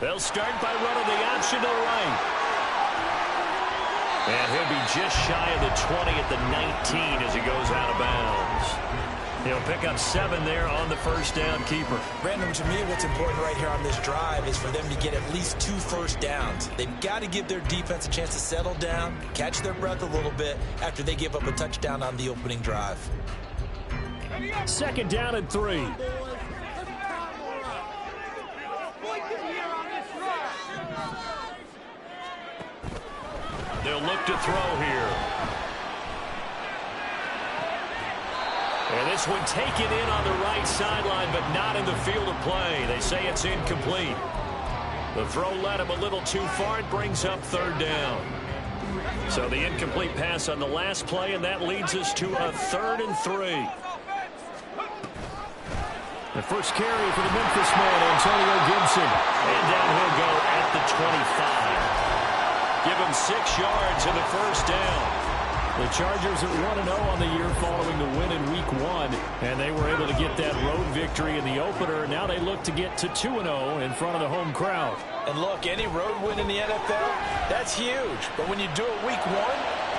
They'll start by running the option to the right. And he'll be just shy of the 20 at the 19 as he goes out of bounds. He'll pick up 7 there on the first down keeper. Brandon, to me, what's important right here on this drive is for them to get at least 2 first downs. They've got to give their defense a chance to settle down, catch their breath a little bit after they give up a touchdown on the opening drive. 2nd down and 3. They'll look to throw here. And this one taken in on the right sideline, but not in the field of play. They say it's incomplete. The throw led him a little too far. It brings up 3rd down. So the incomplete pass on the last play, and that leads us to a 3rd and 3. The first carry for the Memphis man, Antonio Gibson. And down he'll go at the 25. Give him 6 yards in the first down. The Chargers are 1-0 on the year following the win in Week 1, and they were able to get that road victory in the opener. Now they look to get to 2-0 in front of the home crowd. And look, any road win in the NFL, that's huge. But when you do it Week 1,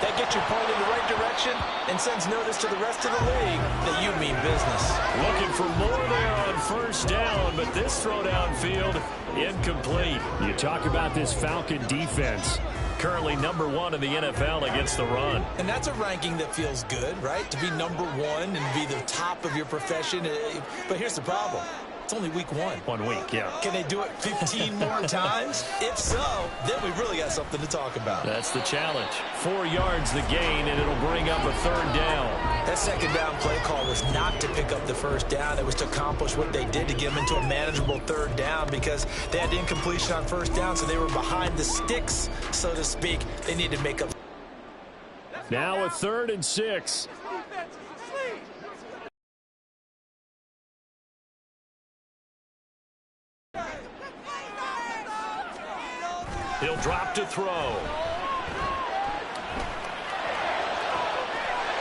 that gets you pointed in the right direction and sends notice to the rest of the league that you mean business. Looking for more there on first down, but this throw downfield, incomplete. You talk about this Falcon defense. Currently number 1 in the NFL against the run. And that's a ranking that feels good, right? To be number 1 and be the top of your profession. But here's the problem. It's only Week 1. 1 week, yeah. Can they do it 15 more times? If so, then we really got something to talk about. That's the challenge. 4 yards the gain, and it'll bring up a 3rd down. That 2nd down play call was not to pick up the first down. It was to accomplish what they did to get them into a manageable 3rd down because they had incompletion on first down, so they were behind the sticks, so to speak. They needed to make up. Now a 3rd and 6. He'll drop to throw.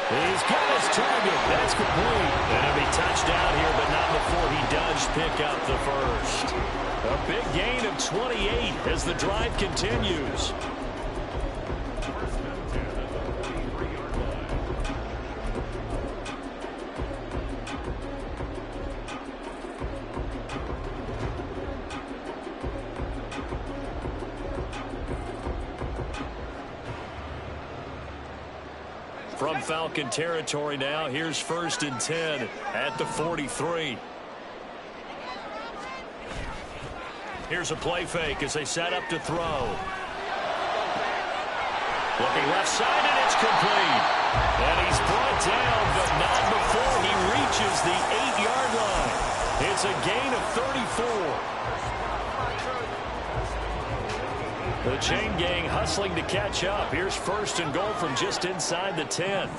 He's got his target. That's complete. And he'll be touched out here, but not before he does pick up the first. A big gain of 28 as the drive continues. From Falcon territory now, here's 1st and 10 at the 43. Here's a play fake as they set up to throw. Looking left side, and it's complete. And he's brought down, but not before he reaches the 8-yard line. It's a gain of 34. The chain gang hustling to catch up. Here's 1st and goal from just inside the 10.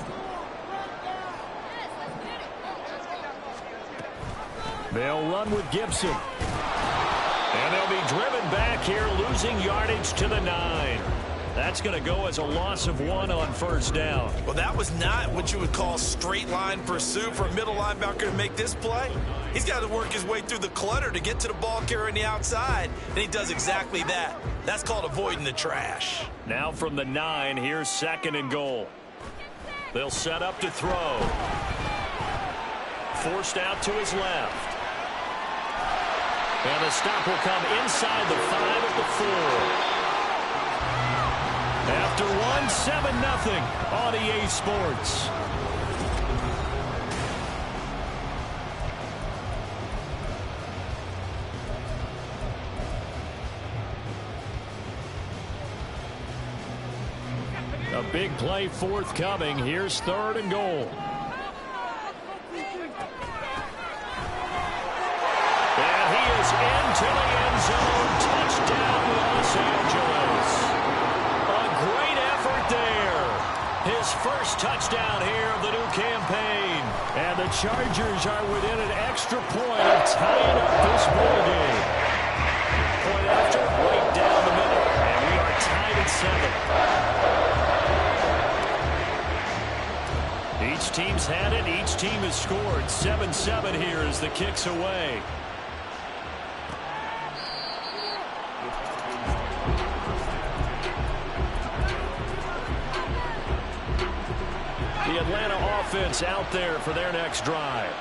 They'll run with Gibson. And they'll be driven back here, losing yardage to the 9. That's going to go as a loss of 1 on first down. Well, that was not what you would call straight line pursuit for a middle linebacker to make this play. He's got to work his way through the clutter to get to the ball carrier on the outside, and he does exactly that. That's called avoiding the trash. Now from the 9, here's 2nd and goal. They'll set up to throw. Forced out to his left. And the stop will come inside the 5 at the 4. After 1, 7-0 on EA Sports. A big play forthcoming. Here's 3rd and goal. And he is into the end zone. Touchdown, Los Angeles. A great effort there. His first touchdown here of the new campaign. And the Chargers are within an extra point of tying up this ball game. Point after, right down the middle. And we are tied at 7. Each team's had it. Each team has scored. 7-7 here as the kick's away. the Atlanta offense out there for their next drive.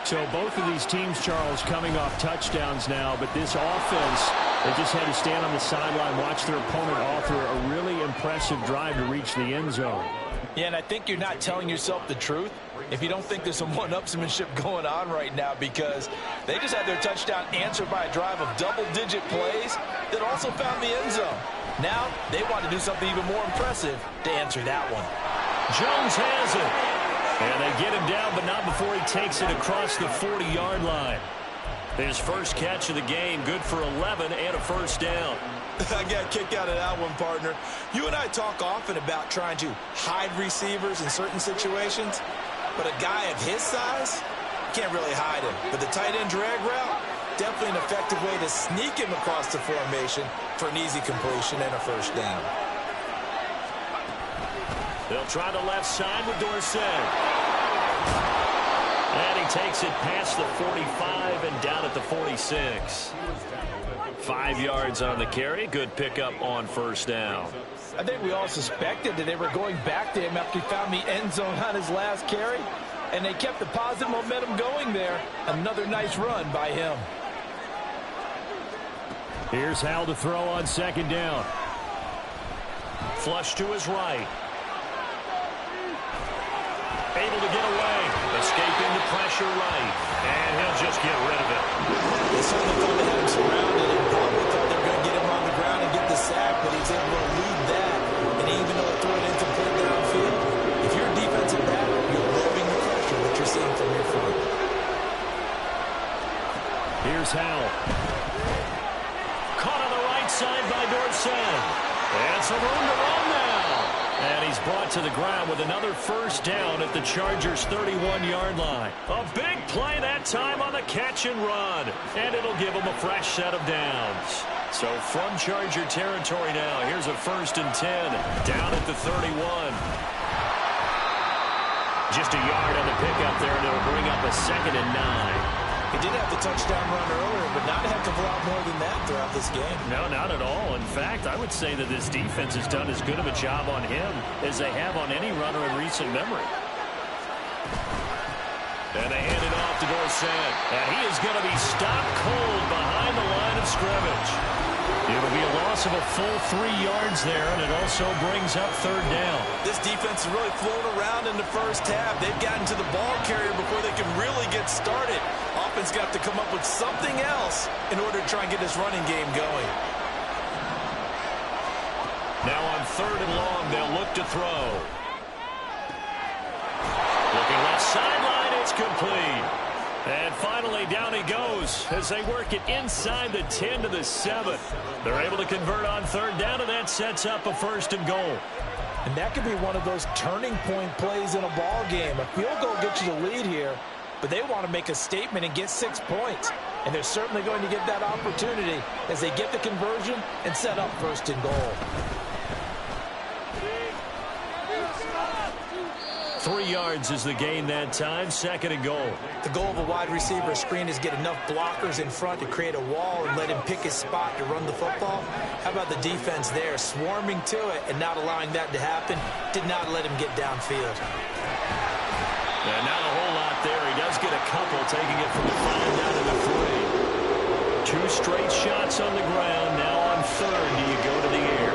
So both of these teams, Charles, coming off touchdowns now, but this offense, they just had to stand on the sideline, watch their opponent author a really impressive drive to reach the end zone. Yeah, and I think you're not telling yourself the truth if you don't think there's some one-upsmanship going on right now, because they just had their touchdown answered by a drive of double-digit plays that also found the end zone. Now they want to do something even more impressive to answer that one. Jones has it. And they get him down, but not before he takes it across the 40-yard line. His first catch of the game, good for 11 and a first down. I got a kick out of that one, partner. You and I talk often about trying to hide receivers in certain situations, but a guy of his size can't really hide him. But the tight end drag route, definitely an effective way to sneak him across the formation for an easy completion and a first down. They'll try the left side with Dorsett. And he takes it past the 45 and down at the 46. 5 yards on the carry. Good pickup on first down. I think we all suspected that they were going back to him after he found the end zone on his last carry. And they kept the positive momentum going there. Another nice run by him. Here's Howell to throw on second down. Flush to his right. Able to get away. Escaping the pressure right. And he'll just get rid of it. They certainly thought they had him surrounded and probably thought they were going to get him on the ground and get the sack, but he's able to elude that. And even though it threw it incomplete downfield, if you're a defensive back, you're living the pressure that you're seeing from your front. Here's Howell. Caught on the right side by Dorsett. And some room to run now. And he's brought to the ground with another first down at the Chargers' 31-yard line. A big play that time on the catch and run. And it'll give him a fresh set of downs. So from Charger territory now, here's a 1st and 10 down at the 31. Just a yard on the pickup there, and it'll bring up a 2nd and 9. He did have the touchdown run earlier, but not a heck of a lot more than that throughout this game. No, not at all. In fact, I would say that this defense has done as good of a job on him as they have on any runner in recent memory. And they hand it off to Dorsett. And he is going to be stopped cold behind the line of scrimmage. It'll be a loss of a full 3 yards there, and it also brings up 3rd down. This defense has really flown around in the first half. They've gotten to the ball carrier before they can really get started. Offense got to come up with something else in order to try and get this running game going. Now on 3rd and long, they'll look to throw. Looking left sideline, it's complete. And finally, down he goes as they work it inside the 10 to the 7. They're able to convert on 3rd down, and that sets up a 1st and goal. And that could be one of those turning point plays in a ball game. A field goal gets you the lead here, but they want to make a statement and get 6 points. And they're certainly going to get that opportunity as they get the conversion and set up 1st and goal. 3 yards is the gain that time, 2nd and goal. The goal of a wide receiver screen is get enough blockers in front to create a wall and let him pick his spot to run the football. How about the defense there, swarming to it and not allowing that to happen? Did not let him get downfield. And not a whole lot there. He does get a couple, taking it from the 5 down to the 3. 2 straight shots on the ground. Now on 3rd, do you go to the air?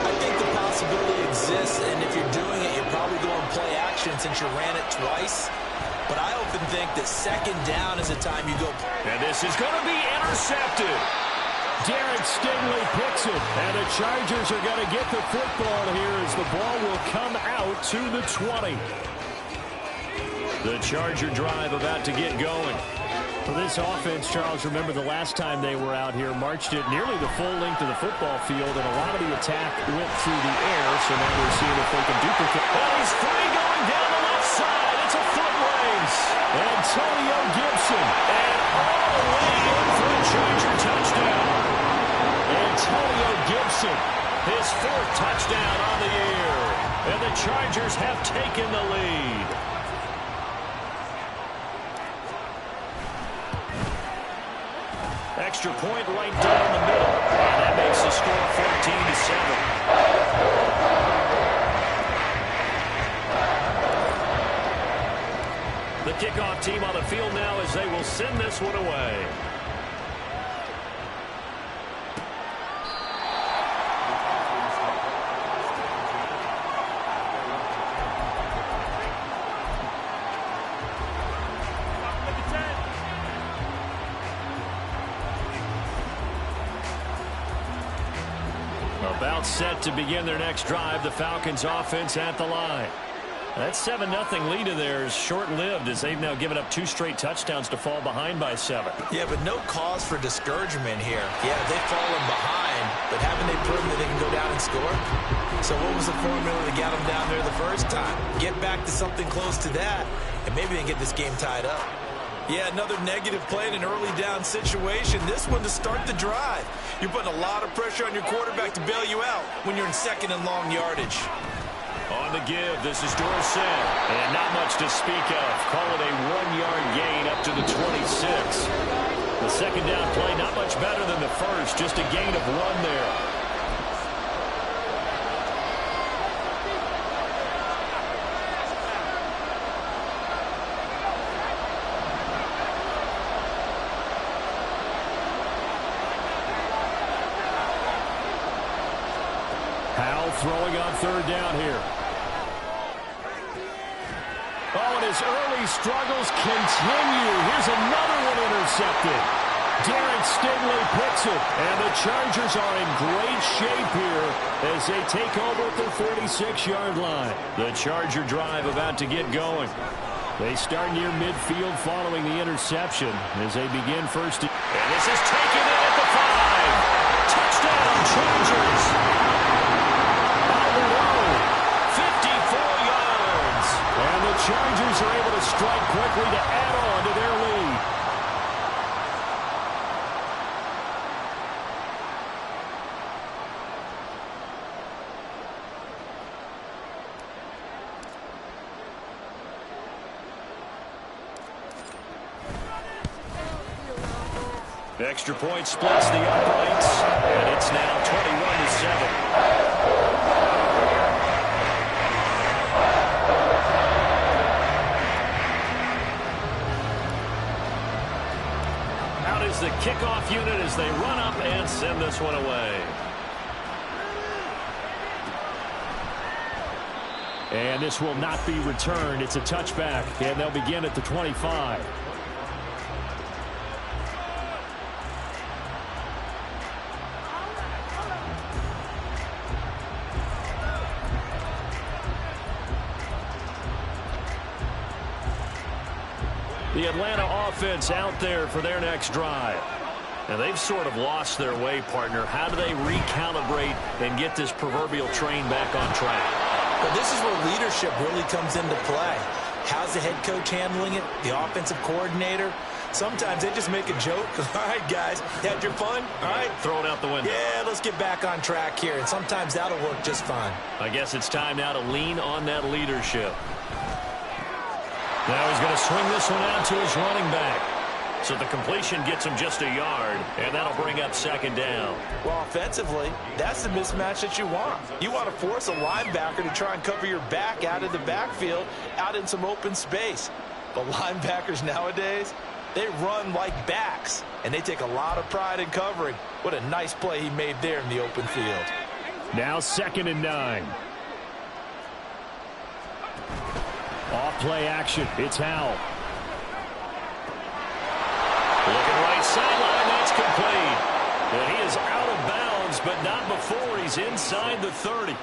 I think the possibility exists, and if you're doing it, you're probably going play action since you ran it twice. But I often think that 2nd down is the time you go. And this is going to be intercepted. Derek Stingley picks it, and the Chargers are going to get the football here as the ball will come out to the 20. The Charger drive about to get going. For this offense, Charles, remember the last time they were out here, marched it nearly the full length of the football field, and a lot of the attack went through the air, so now they're seeing if they can duplicate. Oh, he's free going down the left side. It's a foot race. Antonio Gibson. And all the way in for a Charger touchdown. Antonio Gibson. His 4th touchdown on the year. And the Chargers have taken the lead. Extra point right down the middle. And that makes the score 14-7. kickoff team on the field now as they will send this one away. About set to begin their next drive. The Falcons offense at the line. That 7-0 lead of theirs short-lived as they've now given up 2 straight touchdowns to fall behind by 7. Yeah, but no cause for discouragement here. Yeah, they've fallen behind, but haven't they proven that they can go down and score? So what was the formula that got them down there the first time? Get back to something close to that, and maybe they can get this game tied up. Yeah, another negative play in an early down situation. This one to start the drive. You're putting a lot of pressure on your quarterback to bail you out when you're in second and long yardage. On the give, this is Dorsett. And not much to speak of. Call it a 1-yard gain up to the 26. The second down play, not much better than the first. Just a gain of 1 there. Throwing on third down here. Oh, and his early struggles continue. Here's another one intercepted. Derek Stingley picks it. And the Chargers are in great shape here as they take over at their 46-yard line. The Charger drive about to get going. They start near midfield following the interception as they begin first. And this is taken in at the 5. Touchdown, Chargers. 54 yards. And the Chargers are able to strike quickly to add on to their lead. Extra point splits the uprights, and it's now 21-7. The kickoff unit as they run up and send this one away. And this will not be returned. It's a touchback, and they'll begin at the 25. The Atlanta offense out there for their next drive. And they've sort of lost their way, partner. How do they recalibrate and get this proverbial train back on track? Well, this is where leadership really comes into play. How's the head coach handling it? The offensive coordinator? Sometimes they just make a joke. All right, guys, had your fun? All right. Throw it out the window. Yeah, let's get back on track here. And sometimes that'll work just fine. I guess it's time now to lean on that leadership. Now he's going to swing this one out to his running back. So the completion gets him just a yard, and that'll bring up second down. Well, offensively, that's the mismatch that you want. You want to force a linebacker to try and cover your back out of the backfield, out in some open space. But linebackers nowadays, they run like backs, and they take a lot of pride in covering. What a nice play he made there in the open field. Now 2nd and 9. Off play action. It's Howell. Looking right sideline. That's complete. And he is out of bounds, but not before he's inside the 30.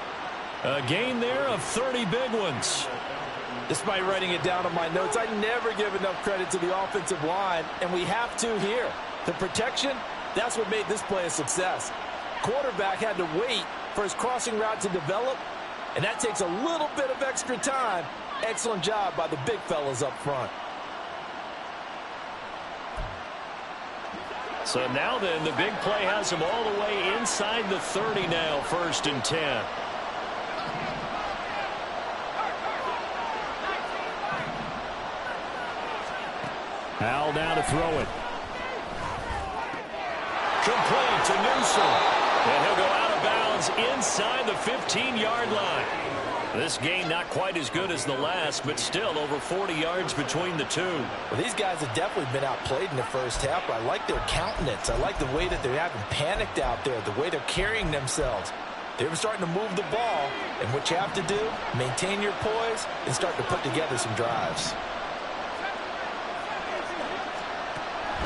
A gain there of 30 big ones. Despite writing it down on my notes, I never give enough credit to the offensive line, and we have to here. The protection, that's what made this play a success. Quarterback had to wait for his crossing route to develop, and that takes a little bit of extra time. Excellent job by the big fellas up front. So now then, the big play has him all the way inside the 30 now, 1st and 10. Howell down to throw it. Complete to Newsom. And he'll go out of bounds inside the 15-yard line. This game not quite as good as the last, but still over 40 yards between the two. Well, these guys have definitely been outplayed in the first half, but I like their countenance. I like the way that they haven't panicked out there, the way they're carrying themselves. They're starting to move the ball, and what you have to do, maintain your poise and start to put together some drives.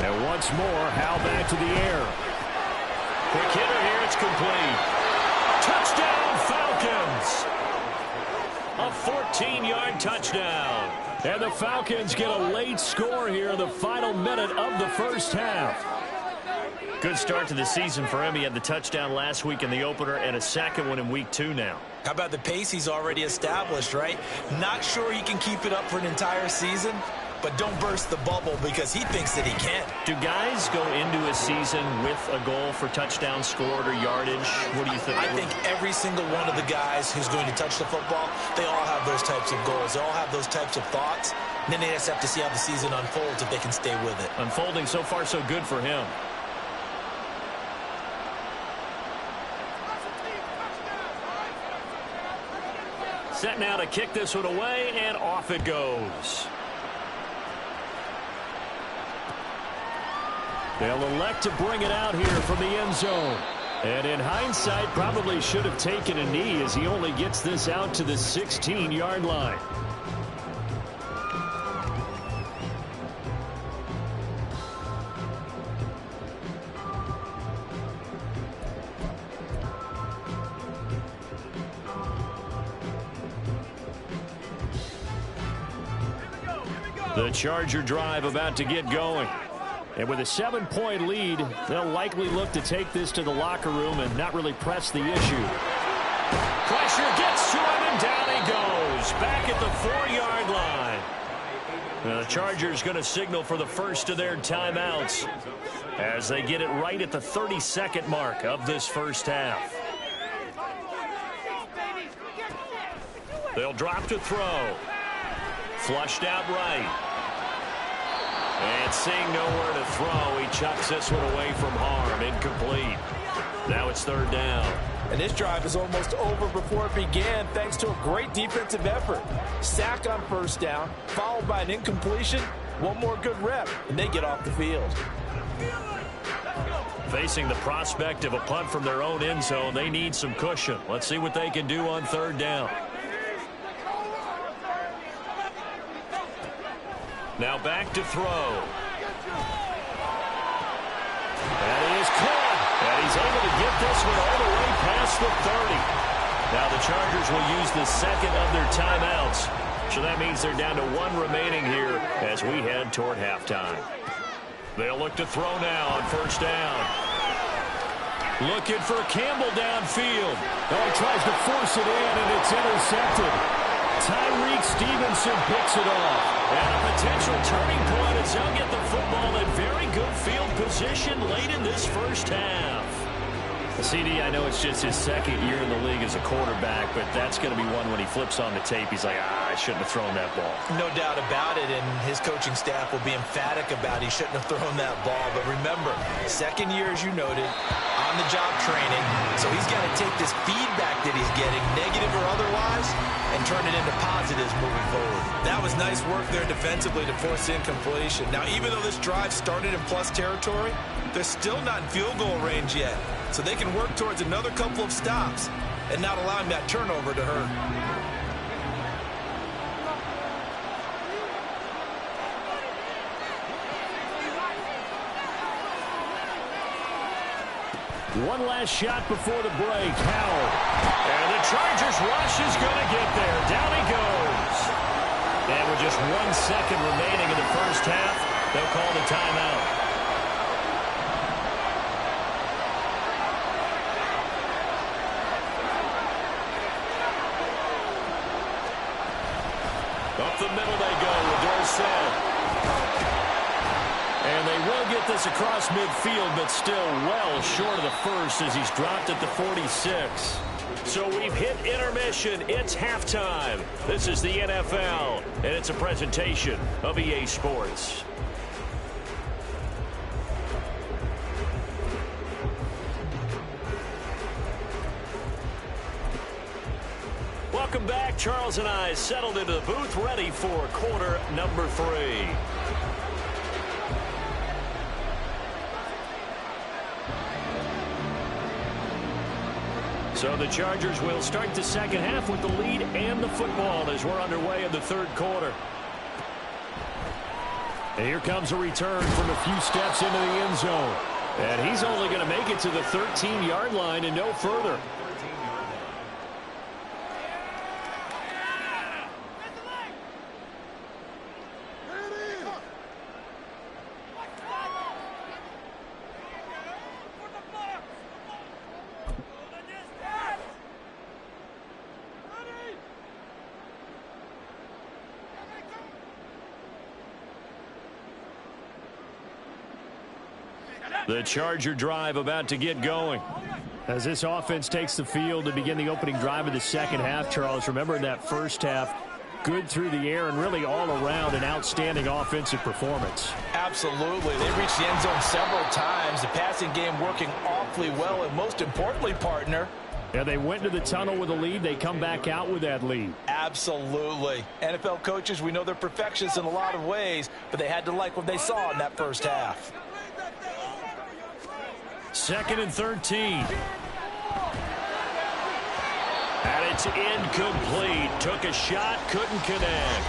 And once more, Hal back to the air. Quick hitter here, it's complete. Touchdown, Falcons! A 14-yard touchdown. And the Falcons get a late score here in the final minute of the first half. Good start to the season for him. He had the touchdown last week in the opener and a second one in week 2 now. How about the pace he's already established, right? Not sure he can keep it up for an entire season, but don't burst the bubble because he thinks that he can. Do guys go into a season with a goal for touchdowns scored or yardage? What do you think? I think every single one of the guys who's going to touch the football, they all have those types of goals. They all have those types of thoughts. And then they just have to see how the season unfolds if they can stay with it. Unfolding so far so good for him. Set now to kick this one away, and off it goes. They'll elect to bring it out here from the end zone. And in hindsight, probably should have taken a knee as he only gets this out to the 16-yard line. The Charger drive about to get going. And with a 7-point lead, they'll likely look to take this to the locker room and not really press the issue. Pressure gets to him, and down he goes. Back at the 4-yard line. Now the Chargers going to signal for the first of their timeouts as they get it right at the 32nd mark of this first half. They'll drop to throw. Flushed out right. And seeing nowhere to throw, he chucks this one away from harm. Incomplete. Now it's 3rd down. And this drive is almost over before it began thanks to a great defensive effort. Sack on 1st down, followed by an incompletion. One more good rep, and they get off the field. Facing the prospect of a punt from their own end zone, they need some cushion. Let's see what they can do on 3rd down. Now back to throw. And he is caught. And he's able to get this one all the way past the 30. Now the Chargers will use the second of their timeouts. So that means they're down to 1 remaining here as we head toward halftime. They'll look to throw now on 1st down. Looking for Campbell downfield. Oh, he tries to force it in, and it's intercepted. Tyreek Stevenson picks it off. And a potential turning point as they'll get the football in very good field position late in this first half. CD, I know it's just his 2nd year in the league as a quarterback, but that's going to be one when he flips on the tape. He's like, I shouldn't have thrown that ball. No doubt about it, and his coaching staff will be emphatic about he shouldn't have thrown that ball. But remember, 2nd year, as you noted, on-the-job training. So he's got to take this feedback that he's getting, negative or otherwise, and turn it into positives moving forward. That was nice work there defensively to force incompletion. Now, even though this drive started in plus territory, they're still not in field goal range yet. So they can work towards another couple of stops and not allowing that turnover to hurt. One last shot before the break. Howell. And the Chargers rush is going to get there. Down he goes. And with just 1 second remaining in the first half, they'll call the timeout. Up the middle they go with Dorsett. And they will get this across midfield, but still well short of the first as he's dropped at the 46. So we've hit intermission. It's halftime. This is the NFL, and it's a presentation of EA Sports. Welcome back. Charles and I settled into the booth, ready for quarter number 3. So the Chargers will start the second half with the lead and the football as we're underway in the third quarter. And here comes a return from a few steps into the end zone. And he's only going to make it to the 13-yard line and no further. The Charger drive about to get going. As this offense takes the field to begin the opening drive of the second half, Charles, remember in that first half, good through the air and really all around an outstanding offensive performance. Absolutely. They reached the end zone several times. The passing game working awfully well, and most importantly, partner, yeah, they went to the tunnel with a lead. They come back out with that lead. Absolutely. NFL coaches, we know they're perfectionists in a lot of ways, but they had to like what they saw in that first half. 2nd and 13. And it's incomplete. Took a shot, couldn't connect.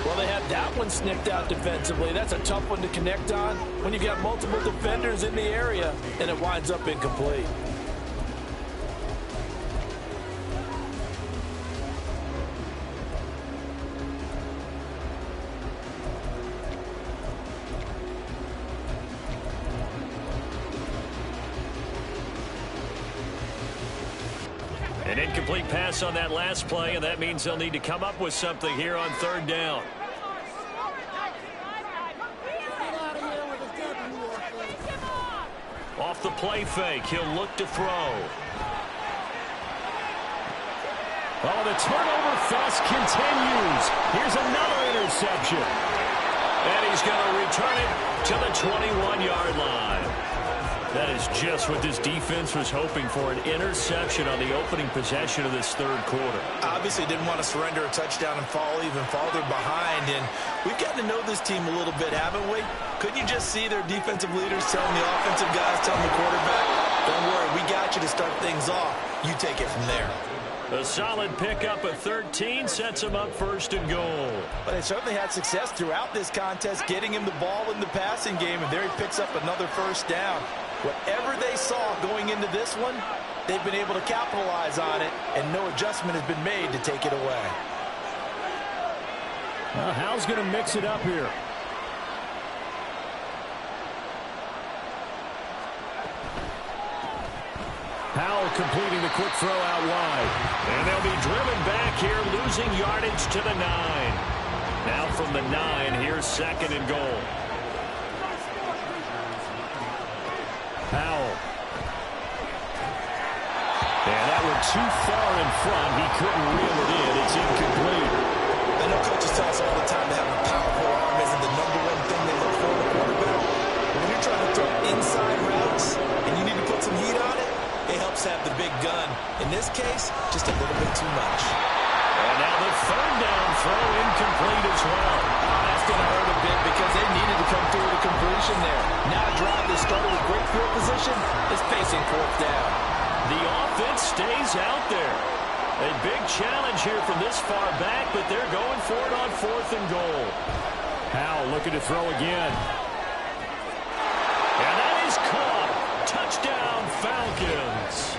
Well, they had that one snipped out defensively. That's a tough one to connect on when you've got multiple defenders in the area, and it winds up incomplete. An incomplete pass on that last play, and that means they'll need to come up with something here on 3rd down. Off the play fake, he'll look to throw. Oh, the turnover fest continues. Here's another interception. And he's going to return it to the 21-yard line. That is just what this defense was hoping for, an interception on the opening possession of this third quarter. Obviously didn't want to surrender a touchdown and fall even farther behind, and we've gotten to know this team a little bit, haven't we? Couldn't you just see their defensive leaders telling the offensive guys, telling the quarterback, don't worry, we got you to start things off. You take it from there. A solid pickup of 13 sets him up 1st and goal. But they certainly had success throughout this contest, getting him the ball in the passing game, and there he picks up another 1st down. Whatever they saw going into this one, they've been able to capitalize on it, and no adjustment has been made to take it away. Well, Hal's going to mix it up here. Howell completing the quick throw out wide. And they'll be driven back here, losing yardage to the 9. Now from the 9, here's 2nd and goal. Howell. And that one too far in front. He couldn't reel it in. It's incomplete. I know coaches tell us all the time that having a powerful arm isn't the #1 thing they look for in a quarterback. But when you're trying to throw inside routes and you need to put some heat on it, it helps have the big gun. In this case, just a little bit too much. And now the 3rd down throw incomplete as well. That's going to hurt a bit because they needed to come through with a completion there. Now a drive that started with great field position is facing 4th down. The offense stays out there. A big challenge here from this far back, but they're going for it on 4th and goal. Howell looking to throw again. And that is caught. Touchdown, Falcons.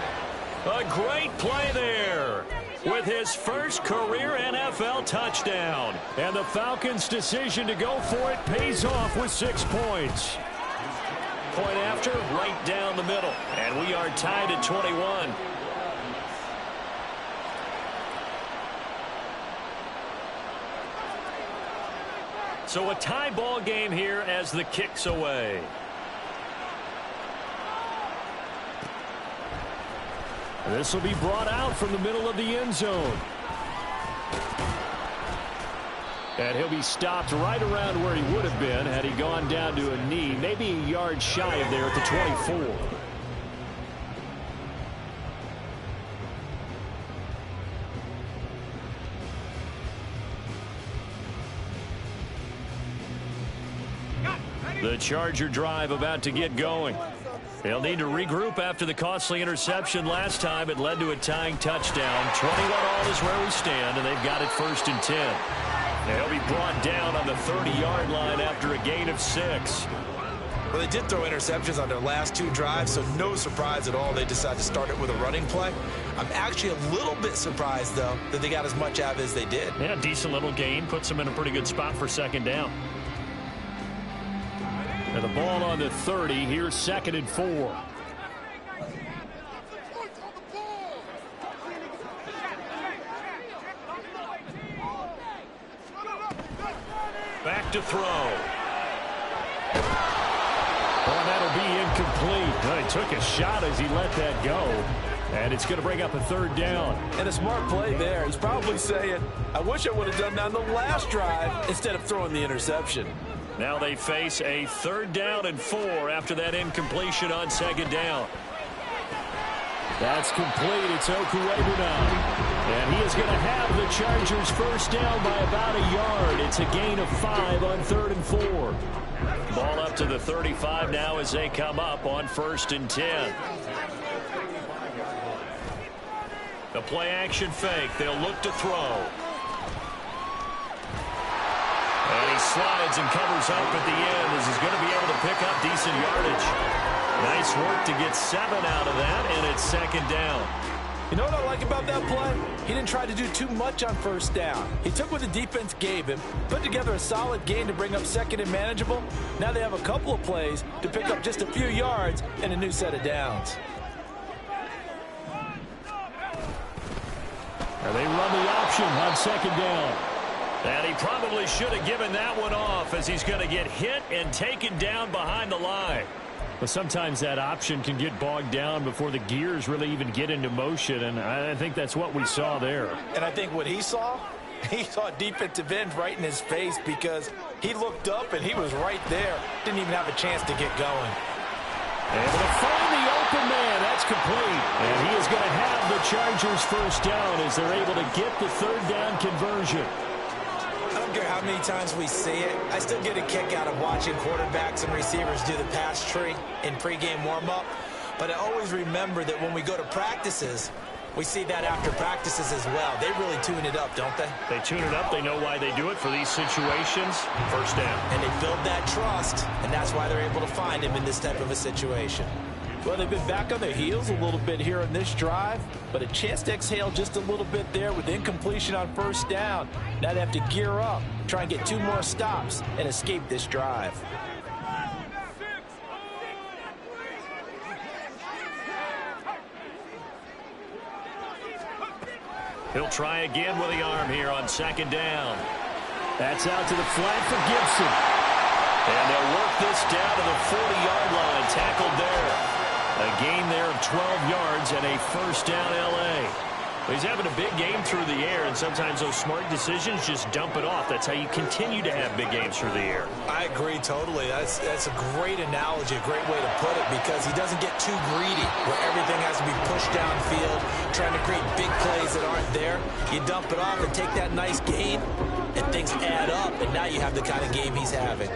A great play there with his first career NFL touchdown. And the Falcons' decision to go for it pays off with 6 points. Point after, right down the middle. And we are tied at 21. So a tie ball game here as the kick's away. This will be brought out from the middle of the end zone. And he'll be stopped right around where he would have been had he gone down to a knee, maybe a yard shy of there at the 24. The Charger drive about to get going. They'll need to regroup after the costly interception last time. It led to a tying touchdown. 21-all is where we stand, and they've got it 1st and 10. They'll be brought down on the 30-yard line after a gain of 6. Well, they did throw interceptions on their last 2 drives, so no surprise at all they decided to start it with a running play. I'm actually a little bit surprised, though, that they got as much out of it as they did. Yeah, decent little gain. Puts them in a pretty good spot for 2nd down. And the ball on the 30. Here's 2nd and 4. Back to throw. Oh, that'll be incomplete. Well, he took a shot as he let that go. And it's going to bring up a 3rd down. And a smart play there. He's probably saying, I wish I would have done that on the last drive instead of throwing the interception. Now they face a 3rd down and 4 after that incompletion on 2nd down. That's complete. It's Okuebu now. And he is going to have the Chargers 1st down by about a yard. It's a gain of 5 on 3rd and 4. Ball up to the 35 now as they come up on 1st and 10. The play action fake. They'll look to throw. And he slides and covers up at the end as he's going to be able to pick up decent yardage. Nice work to get 7 out of that, and it's 2nd down. You know what I like about that play? He didn't try to do too much on 1st down. He took what the defense gave him, put together a solid gain to bring up 2nd and manageable. Now they have a couple of plays to pick up just a few yards and a new set of downs. And they run the option on 2nd down. And he probably should have given that one off as he's going to get hit and taken down behind the line. But sometimes that option can get bogged down before the gears really even get into motion, and I think that's what we saw there. And I think what he saw defensive end right in his face because he looked up and he was right there. Didn't even have a chance to get going. Able to find the open man. That's complete. And he is going to have the Chargers 1st down as they're able to get the 3rd down conversion. I don't care how many times we see it. I still get a kick out of watching quarterbacks and receivers do the pass tree in pregame warm-up. But I always remember that when we go to practices, we see that after practices as well. They really tune it up, don't they? They tune it up. They know why they do it for these situations. 1st down. And they build that trust, and that's why they're able to find him in this type of a situation. Well, they've been back on their heels a little bit here in this drive, but a chance to exhale just a little bit there with incompletion on 1st down. Now they have to gear up, try and get 2 more stops, and escape this drive. He'll try again with the arm here on 2nd down. That's out to the flat for Gibson. And they'll work this down to the 40-yard line, tackled there. A gain there of 12 yards and a 1st down L.A. He's having a big game through the air, and sometimes those smart decisions just dump it off. That's how you continue to have big games through the air. I agree totally. That's a great analogy, a great way to put it, because he doesn't get too greedy where everything has to be pushed downfield, trying to create big plays that aren't there. You dump it off and take that nice gain, and things add up, and now you have the kind of game he's having.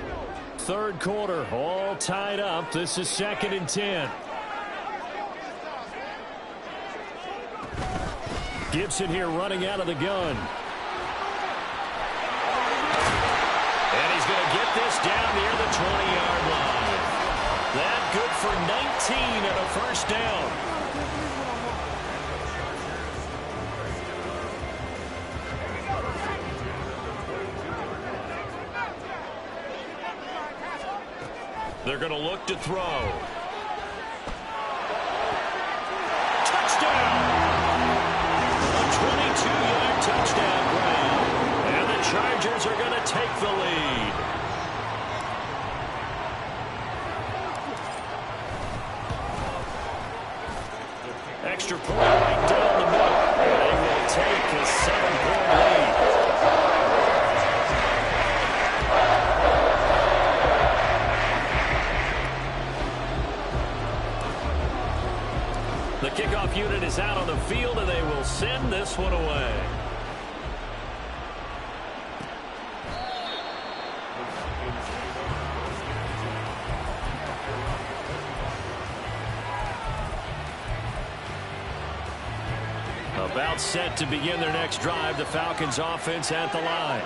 3rd quarter, all tied up. This is 2nd and 10. Gibson here running out of the gun. And he's going to get this down near the 20-yard line. That good for 19 and a 1st down. They're going to look to throw. Touchdown! A 22-yard touchdown grab. And the Chargers are going to take the lead. Extra point right down the middle. They will take a 7-point lead. The kickoff unit is out on the field, and they will send this one away. set to begin their next drive. The Falcons offense at the line.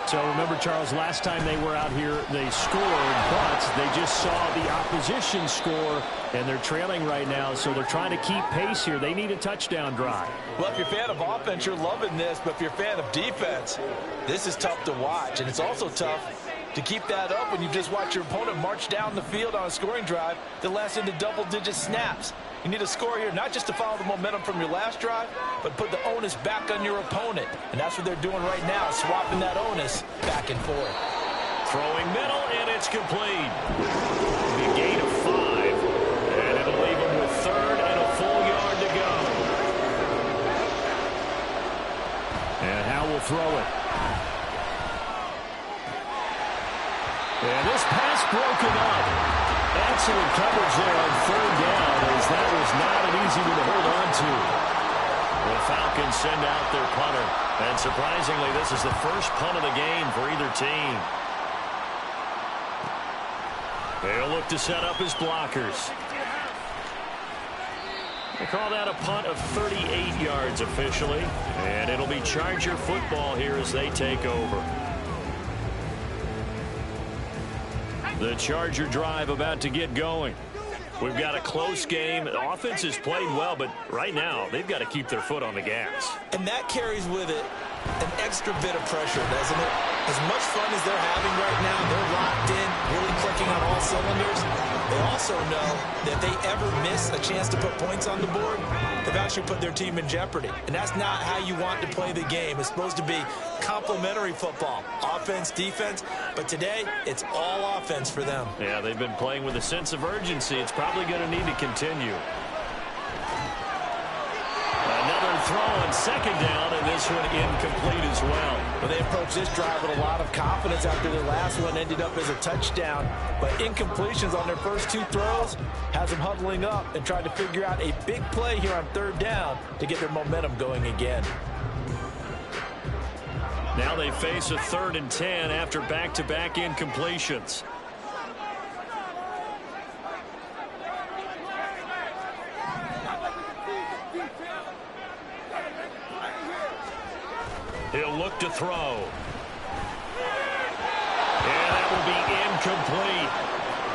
So remember, Charles, last time they were out here, they scored, but they just saw the opposition score, and they're trailing right now, so they're trying to keep pace here. They need a touchdown drive. Well, if you're a fan of offense, you're loving this, but if you're a fan of defense, this is tough to watch, and it's also tough to keep that up when you just watch your opponent march down the field on a scoring drive that lasts into double-digit snaps. You need a score here, not just to follow the momentum from your last drive, but put the onus back on your opponent. And that's what they're doing right now, swapping that onus back and forth. Throwing middle, and it's complete. The gain of 5, and it'll leave them with 3rd and a full yard to go. And Howe will throw it. And this pass broken up. Excellent coverage there on 3rd down, as that was not an easy one to hold on to. The Falcons send out their punter, and surprisingly, this is the first punt of the game for either team. They'll look to set up his blockers. They call that a punt of 38 yards officially, and it'll be Charger football here as they take over. The Charger drive about to get going. We've got a close game. The offense has played well, but right now they've got to keep their foot on the gas. And that carries with it an extra bit of pressure, doesn't it? As much fun as they're having right now, they're locked in, really clicking on all cylinders. They also know that if they ever miss a chance to put points on the board, they've actually put their team in jeopardy. And that's not how you want to play the game. It's supposed to be complementary football, offense, defense. But today, it's all offense for them. Yeah, they've been playing with a sense of urgency. It's probably going to need to continue. Another throw on 2nd down, and this one incomplete as well. Well, they approached this drive with a lot of confidence after their last one ended up as a touchdown. But incompletions on their first 2 throws has them huddling up and trying to figure out a big play here on 3rd down to get their momentum going again. Now they face a 3rd and 10 after back-to-back incompletions. He'll look to throw. And that will be incomplete.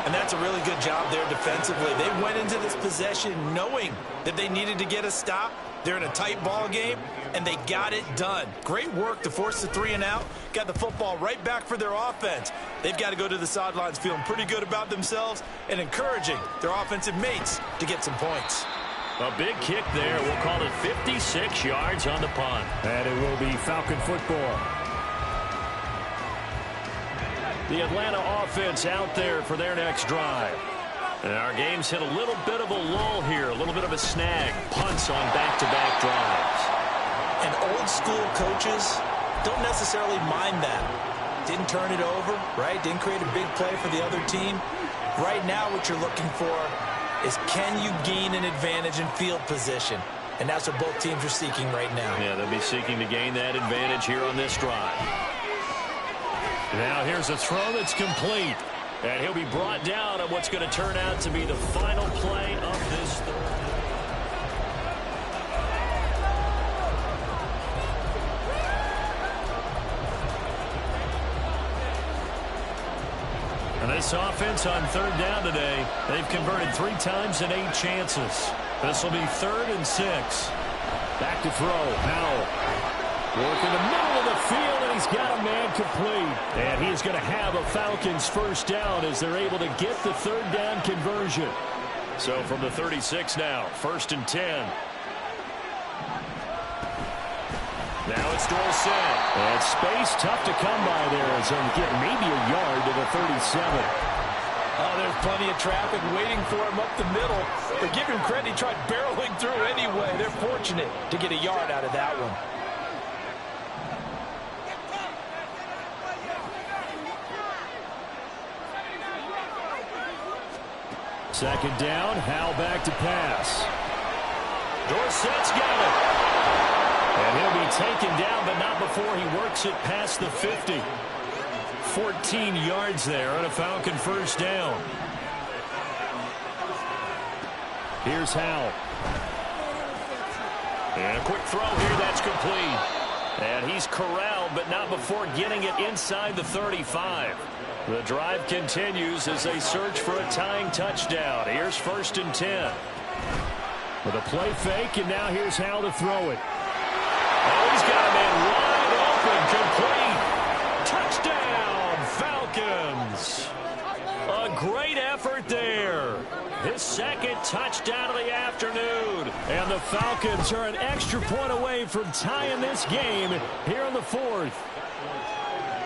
And that's a really good job there defensively. They went into this possession knowing that they needed to get a stop. They're in a tight ball game, and they got it done. Great work to force the 3 and out. Got the football right back for their offense. They've got to go to the sidelines feeling pretty good about themselves and encouraging their offensive mates to get some points. A big kick there. We'll call it 56 yards on the punt. And it will be Falcon football. The Atlanta offense out there for their next drive. And our game's hit a little bit of a lull here, a little bit of a snag. Punts on back-to-back drives. And old school coaches don't necessarily mind that. Didn't turn it over, right? Didn't create a big play for the other team. Right now what you're looking for is, can you gain an advantage in field position? And that's what both teams are seeking right now. Yeah, they'll be seeking to gain that advantage here on this drive. Now here's a throw that's complete. And he'll be brought down on what's going to turn out to be the final play of this third. And this offense on 3rd down today, they've converted 3 times in 8 chances. This will be 3rd and 6. Back to throw. Howell. Work in the middle of the field, and he's got a man complete. And he is going to have a Falcons first down as they're able to get the 3rd down conversion. So from the 36 now, 1st and 10. Now it's Dorsett. And space tough to come by there as they'll get maybe a yard to the 37. Oh, there's plenty of traffic waiting for him up the middle. But give him credit, he tried barreling through anyway. They're fortunate to get a yard out of that one. 2nd down, Howell back to pass. Dorsett's got it. And he'll be taken down, but not before he works it past the 50. 14 yards there on a Falcon first down. Here's Howell. And a quick throw here, that's complete. And he's corralled, but not before getting it inside the 35. The drive continues as they search for a tying touchdown. Here's 1st and 10. With a play fake, and now here's how to throw it. Oh, he's got a man wide open, complete. Touchdown, Falcons. A great effort there. His 2nd touchdown of the afternoon. And the Falcons are an extra point away from tying this game here in the 4th.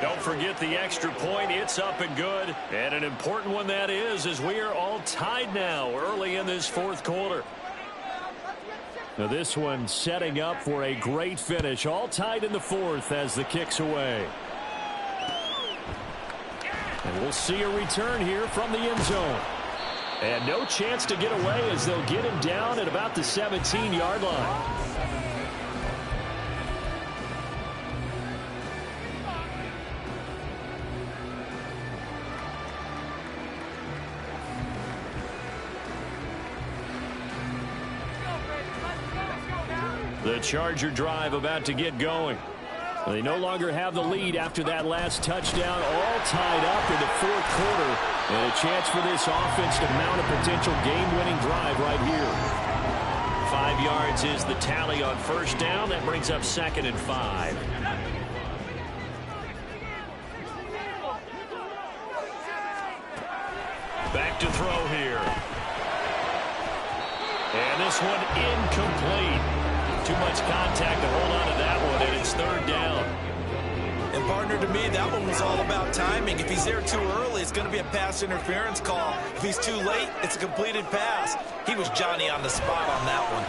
Don't forget the extra point. It's up and good. And an important one that is, as we are all tied now early in this 4th quarter. Now this one setting up for a great finish. All tied in the 4th as the kick's away. And we'll see a return here from the end zone. And no chance to get away as they'll get him down at about the 17-yard line. The Charger drive about to get going. They no longer have the lead after that last touchdown, all tied up in the 4th quarter. And a chance for this offense to mount a potential game-winning drive right here. 5 yards is the tally on 1st down. That brings up 2nd and 5. Back to throw here. And this one incomplete. Too much contact to hold on to that one, and it's 3rd down. And partner, to me, that one was all about timing. If he's there too early, it's going to be a pass interference call. If he's too late, it's a completed pass. He was Johnny on the spot on that one.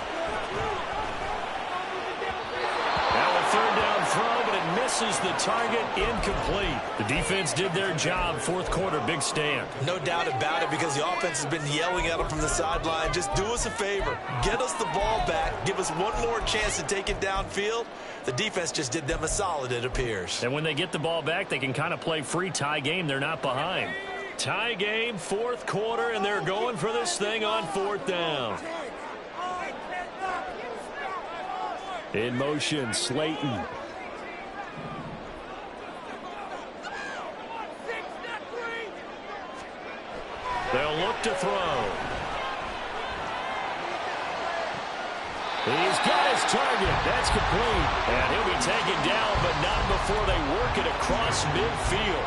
Now a 3rd down throw, but it misses the target, incomplete. The defense did their job. 4th quarter, big stand. No doubt about it, because the offense has been yelling at him from the sideline. Just do us a favor. Get us the ball back. Give us one more chance to take it downfield. The defense just did them a solid, it appears. And when they get the ball back, they can kind of play free tie game. They're not behind. Tie game, 4th quarter, and they're going for this thing on 4th down. In motion, Slayton. They'll look to throw. He's got his target. That's complete. And he'll be taken down, but not before they work it across midfield.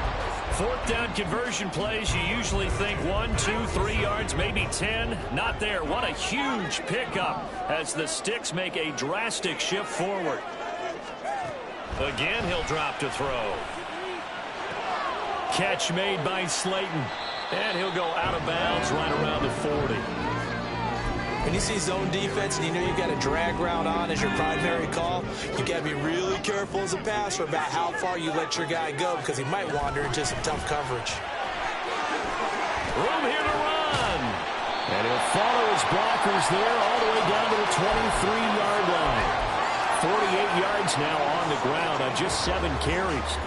4th down conversion plays, you usually think 1, 2, 3 yards, maybe 10. Not there. What a huge pickup as the Sticks make a drastic shift forward. Again, he'll drop to throw. Catch made by Slayton. And he'll go out of bounds right around the 40. When you see zone defense and you know you got a drag route on as your primary call, you got to be really careful as a passer about how far you let your guy go, because he might wander into some tough coverage. Room here to run. And he'll follow his blockers there all the way down to the 23-yard line. 48 yards now on the ground on just 7 carries.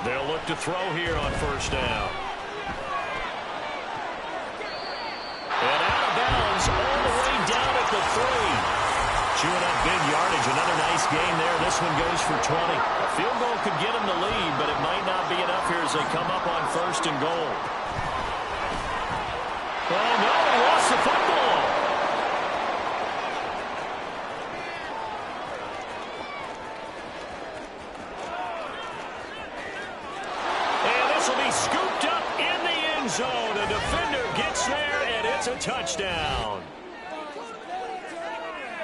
They'll look to throw here on 1st down. And out of bounds all the way down at the 3. Chewing up big yardage. Another nice game there. This one goes for 20. A field goal could get them the lead, but it might not be enough here as they come up on 1st and goal. Oh, no, he lost the football. Scooped up in the end zone. A defender gets there, and it's a touchdown.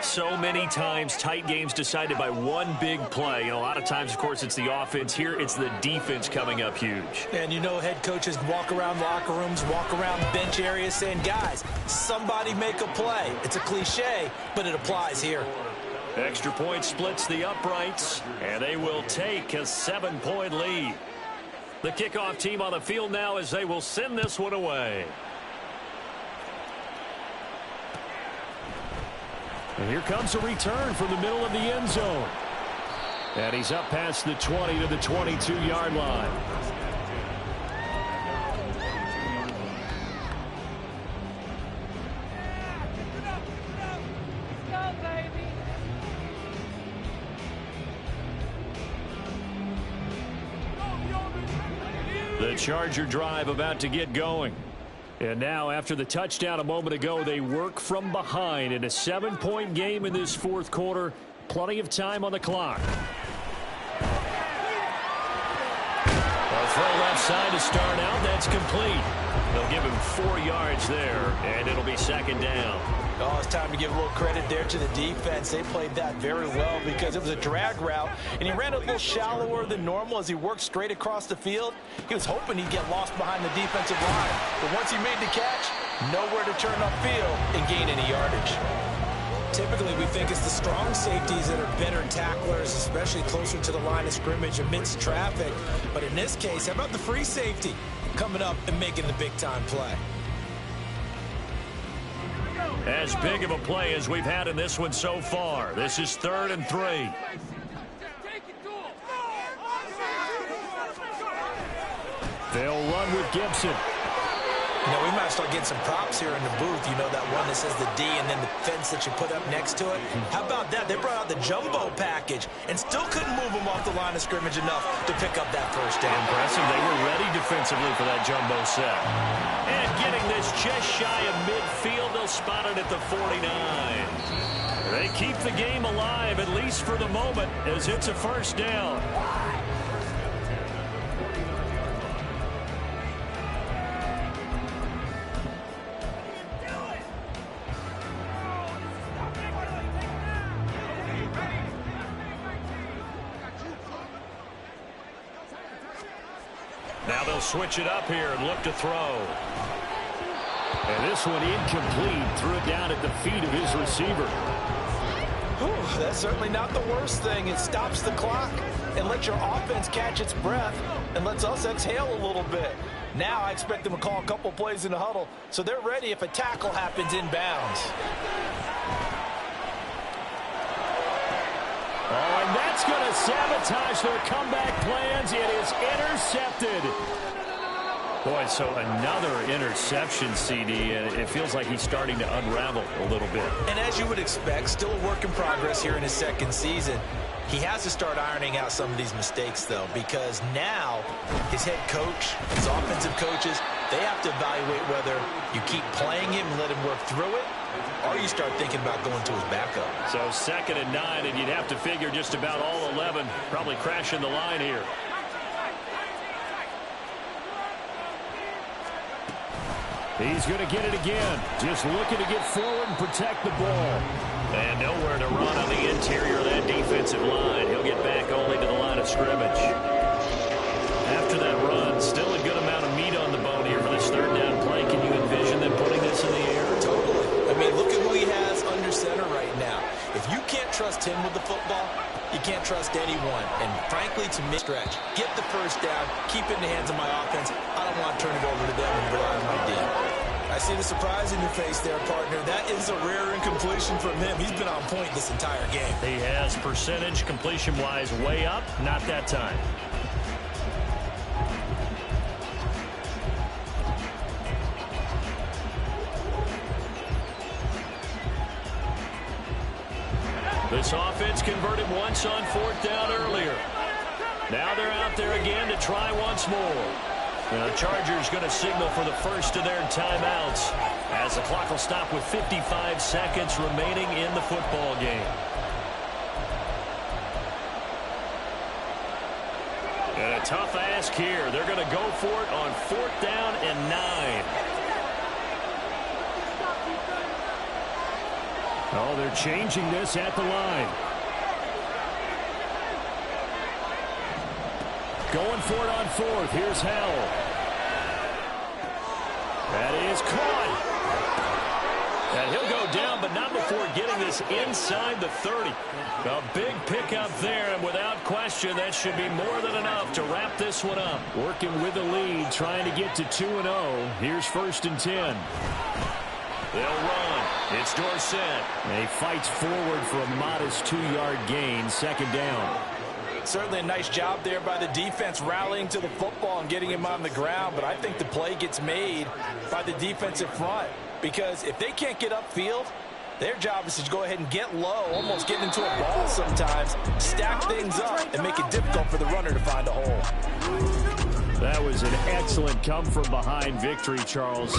So many times, tight games decided by one big play. You know, a lot of times, of course, it's the offense. Here, it's the defense coming up huge. And you know, head coaches walk around locker rooms, walk around bench areas saying, guys, somebody make a play. It's a cliche, but it applies here. Extra point splits the uprights, and they will take a 7-point lead. The kickoff team on the field now as they will send this one away. And here comes a return from the middle of the end zone. And he's up past the 20 to the 22-yard line. The Charger drive about to get going. And now, after the touchdown a moment ago, they work from behind in a 7-point game in this fourth quarter. Plenty of time on the clock. A throw left side to start out. That's complete. They'll give him 4 yards there, and it'll be second down. Oh, it's time to give a little credit there to the defense. They played that very well because it was a drag route, and he ran a little shallower than normal as he worked straight across the field. He was hoping he'd get lost behind the defensive line, but once he made the catch, nowhere to turn upfield and gain any yardage. Typically, we think it's the strong safeties that are better tacklers, especially closer to the line of scrimmage amidst traffic. But in this case, how about the free safety coming up and making the big-time play? As big of a play as we've had in this one so far. This is 3rd and 3. They'll run with Gibson. You know, we might start getting some props here in the booth. You know, that one that says the D and then the fence that you put up next to it. How about that? They brought out the jumbo package and still couldn't move them off the line of scrimmage enough to pick up that first down. Impressive. They were ready defensively for that jumbo set. And getting this just shy of midfield, they'll spot it at the 49. They keep the game alive, at least for the moment, as it's a first down. Now they'll switch it up here and look to throw. And this one incomplete. Threw it down at the feet of his receiver. Whew, that's certainly not the worst thing. It stops the clock and lets your offense catch its breath and lets us exhale a little bit. Now I expect them to call a couple plays in the huddle so they're ready if a tackle happens inbounds. Oh, and that's going to sabotage their comeback plans. It is intercepted. Boy, so another interception, CD, and it feels like he's starting to unravel a little bit. And as you would expect, still a work in progress here in his second season. He has to start ironing out some of these mistakes, though, because now his head coach, his offensive coaches, they have to evaluate whether you keep playing him and let him work through it, or you start thinking about going to his backup. So 2nd and 9, and you'd have to figure just about all 11 probably crashing the line here. He's going to get it again. Just looking to get forward and protect the ball. And nowhere to run on the interior of that defensive line. He'll get back only to the line of scrimmage. After that run, still a good amount of meat on the bone here for this 3rd down play. Can you envision them putting this in the air? Totally. I mean, look at who he has under center right now. If you can't trust him with the football, you can't trust anyone. And frankly, to me, stretch. Get the first down. Keep it in the hands of my offense. I don't want to turn it over to them and rely on my D. I see the surprise in your face there, partner. That is a rare incompletion from him. He's been on point this entire game. He has percentage completion-wise way up. Not that time. This offense converted once on 4th down earlier. Now they're out there again to try once more. The Chargers going to signal for the first of their timeouts as the clock will stop with 55 seconds remaining in the football game. And a tough ask here. They're going to go for it on 4th down and 9. Oh, they're changing this at the line. Going for it on 4th. Here's Howell. That is caught. And he'll go down, but not before getting this inside the 30. A big pickup there, and without question, that should be more than enough to wrap this one up. Working with the lead, trying to get to 2-0. Here's 1st and 10. They'll run. It's Dorsett. He fights forward for a modest 2-yard gain. 2nd down. Certainly a nice job there by the defense rallying to the football and getting him on the ground, but I think the play gets made by the defensive front because if they can't get upfield, their job is to go ahead and get low, almost get into a ball sometimes, stack things up, and make it difficult for the runner to find a hole. That was an excellent come-from-behind victory, Charles.